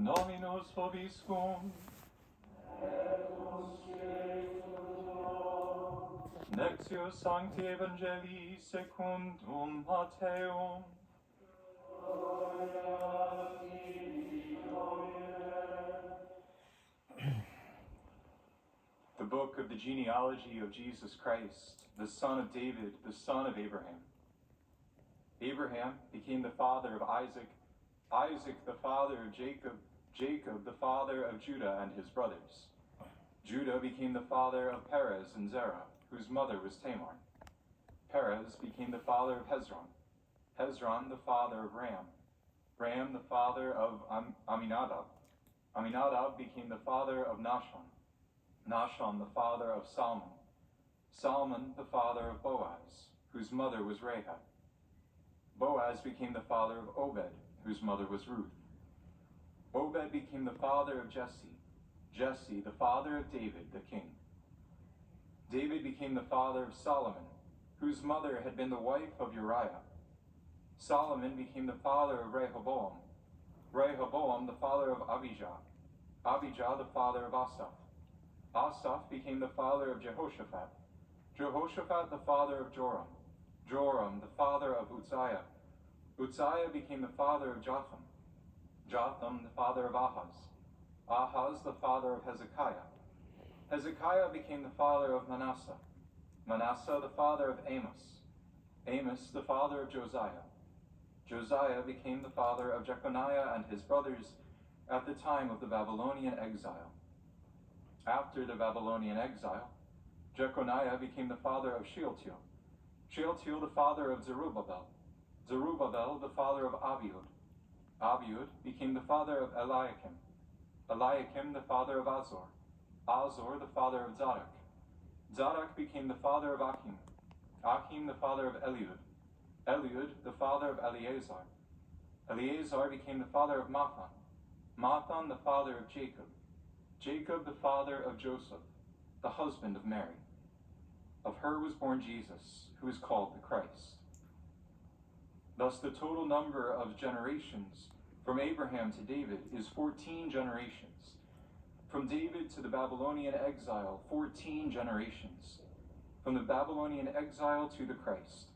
Dominus vobiscum. Lectio Sancti Evangelii secundum Matteum. The book of the genealogy of Jesus Christ, the son of David, the son of Abraham. Abraham became the father of Isaac, Isaac the father of Jacob, Jacob the father of Judah and his brothers. Judah became the father of Perez and Zerah, whose mother was Tamar. Perez became the father of Hezron, Hezron the father of Ram, Ram the father of Aminadab. Aminadab became the father of Nahshon, Nahshon the father of Salmon, Salmon the father of Boaz, whose mother was Rahab. Boaz became the father of Obed, whose mother was Ruth. Obed became the father of Jesse, Jesse the father of David the king. David became the father of Solomon, whose mother had been the wife of Uriah. Solomon became the father of Rehoboam, Rehoboam the father of Abijah, Abijah the father of Asaph. Asaph became the father of Jehoshaphat, Jehoshaphat the father of Joram, Joram the father of Uzziah, Uzziah became the father of Jotham, Jotham the father of Ahaz, Ahaz the father of Hezekiah, Hezekiah became the father of Manasseh, Manasseh the father of Amos, Amos the father of Josiah, Josiah became the father of Jeconiah and his brothers at the time of the Babylonian exile. After the Babylonian exile, Jeconiah became the father of Shealtiel, Shealtiel the father of Zerubbabel, Zerubbabel the father of Abiud, Abiud became the father of Eliakim, Eliakim the father of Azor, Azor the father of Zadok, Zadok became the father of Achim, Achim the father of Eliud, Eliud the father of Eleazar, Eleazar became the father of Mathan, Mathan the father of Jacob, Jacob the father of Joseph, the husband of Mary. Of her was born Jesus, who is called the Christ. Thus the total number of generations from Abraham to David is 14 generations. From David to the Babylonian exile, 14 generations. From the Babylonian exile to the Christ,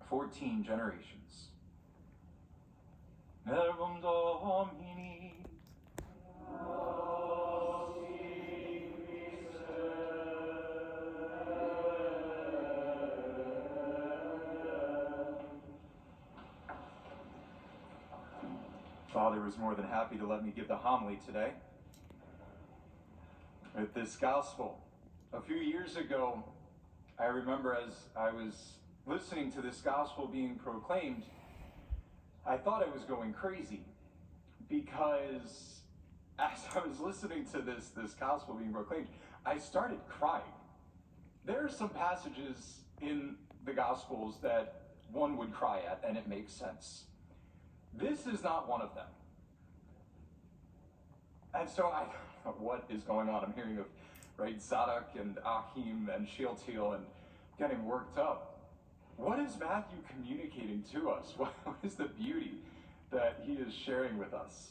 14 generations. Verbum Domini. Father was more than happy to let me give the homily today. With this gospel. A few years ago, I remember as I was listening to this gospel being proclaimed, I thought I was going crazy because as I was listening to this gospel being proclaimed, I started crying. There are some passages in the gospels that one would cry at, and it makes sense. This is not one of them. And so I don't know what is going on. I'm hearing of, right, Zadok and Achim and Shealtiel and getting worked up. What is Matthew communicating to us? What is the beauty that he is sharing with us?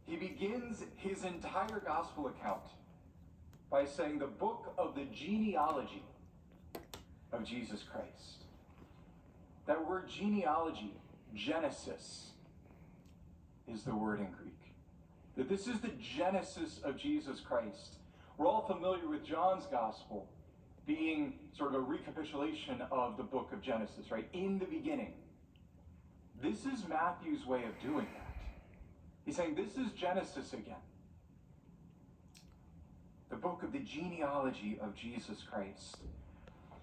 He begins his entire gospel account by saying the book of the genealogy of Jesus Christ. That word genealogy, Genesis, is the word in Greek. That this is the genesis of Jesus Christ. We're all familiar with John's gospel being sort of a recapitulation of the book of Genesis, right? In the beginning. This is Matthew's way of doing that. He's saying this is Genesis again. The book of the genealogy of Jesus Christ.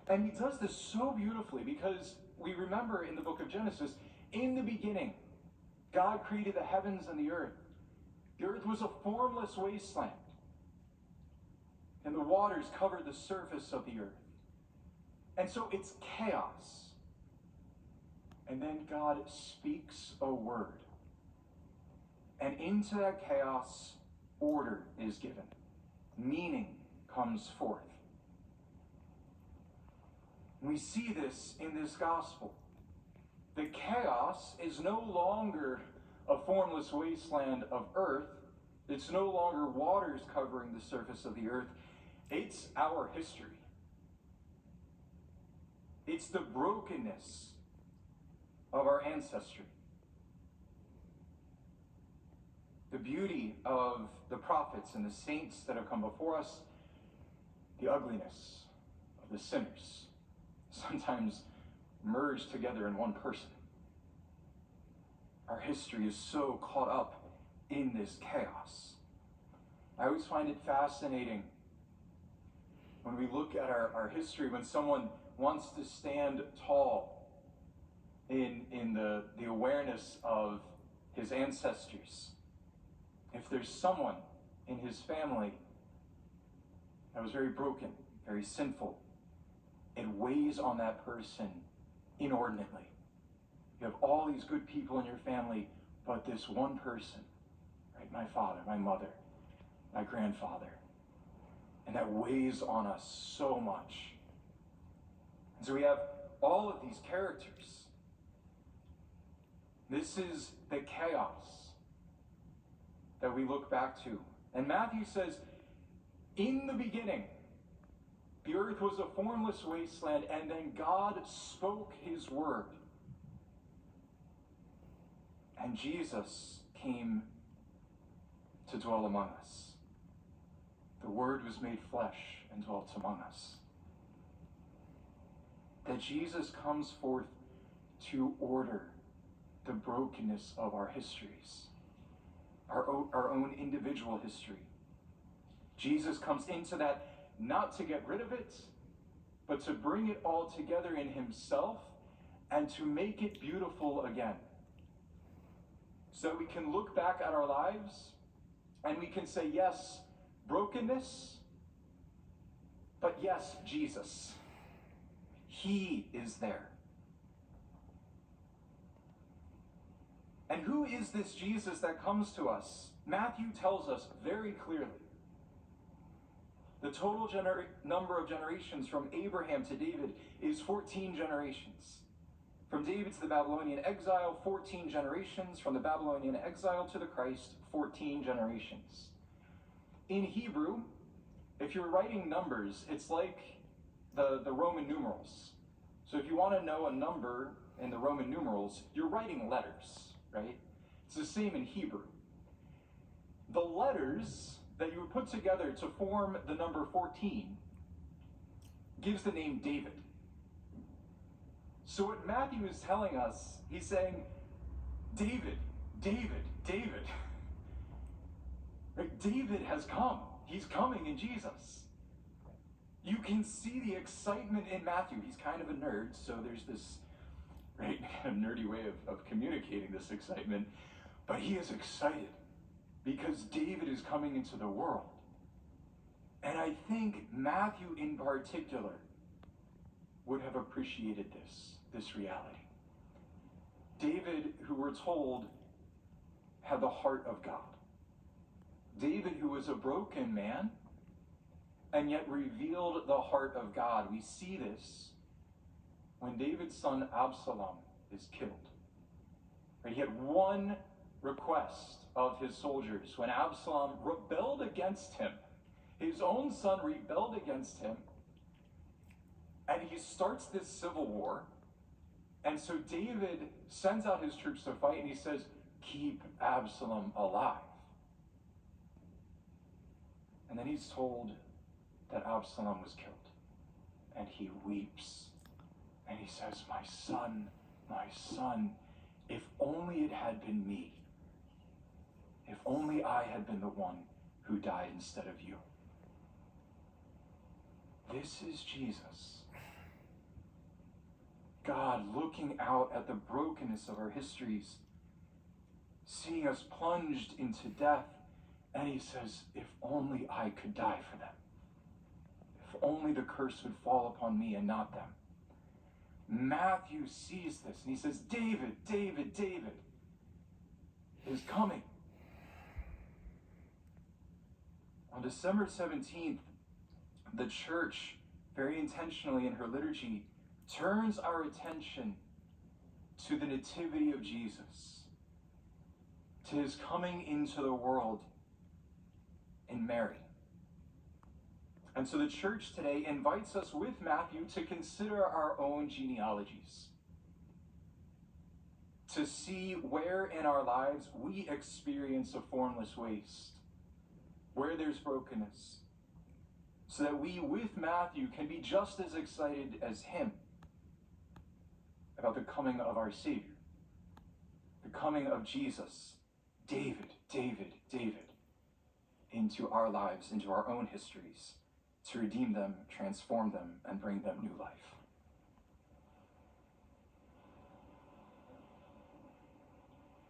And he does this so beautifully because we remember in the book of Genesis, in the beginning, God created the heavens and the earth. The earth was a formless wasteland, and the waters covered the surface of the earth. And so it's chaos. And then God speaks a word. And into that chaos, order is given. Meaning comes forth. We see this in this gospel. The chaos is no longer a formless wasteland of earth. It's no longer waters covering the surface of the earth. It's our history. It's the brokenness of our ancestry. The beauty of the prophets and the saints that have come before us, the ugliness of the sinners, sometimes merged together in one person. Our history is so caught up in this chaos. I always find it fascinating when we look at our history, when someone wants to stand tall in the awareness of his ancestors. If there's someone in his family that was very broken, very sinful, it weighs on that person inordinately. You have all these good people in your family, but this one person, right? My father, my mother, my grandfather. And that weighs on us so much. And so we have all of these characters. This is the chaos that we look back to. And Matthew says, in the beginning, the earth was a formless wasteland, and then God spoke his word. And Jesus came to dwell among us. The Word was made flesh and dwelt among us. That Jesus comes forth to order the brokenness of our histories, our own individual history. Jesus comes into that not to get rid of it, but to bring it all together in himself and to make it beautiful again. So we can look back at our lives and we can say, yes, brokenness, but yes, Jesus. He is there. And who is this Jesus that comes to us? Matthew tells us very clearly. The total number of generations from Abraham to David is 14 generations. From David to the Babylonian exile, 14 generations. From the Babylonian exile to the Christ, 14 generations. In Hebrew, if you're writing numbers, it's like the Roman numerals. So if you want to know a number in the Roman numerals, you're writing letters, right? It's the same in Hebrew. The letters that you would put together to form the number 14 gives the name David. So what Matthew is telling us, he's saying, David, David, David. Right? David has come. He's coming in Jesus. You can see the excitement in Matthew. He's kind of a nerd, so there's this right, kind of nerdy way of communicating this excitement. But he is excited because David is coming into the world. And I think Matthew in particular would have appreciated this reality. David, who we're told, had the heart of God. David, who was a broken man, and yet revealed the heart of God. We see this when David's son Absalom is killed. Right? He had one request of his soldiers. When Absalom rebelled against him, his own son rebelled against him, and he starts this civil war. And so David sends out his troops to fight, and he says, keep Absalom alive. And then he's told that Absalom was killed. And he weeps. And he says, my son, if only it had been me. If only I had been the one who died instead of you. This is Jesus. God looking out at the brokenness of our histories, seeing us plunged into death, and he says, if only I could die for them. If only the curse would fall upon me and not them. Matthew sees this, and he says, David, David, David is coming. On December 17th, the church, very intentionally in her liturgy, turns our attention to the nativity of Jesus. to his coming into the world in Mary. And so the church today invites us with Matthew to consider our own genealogies, to see where in our lives we experience a formless waste, where there's brokenness, so that we, with Matthew, can be just as excited as him about the coming of our Savior, the coming of Jesus, David, into our lives, into our own histories, to redeem them, transform them, and bring them new life.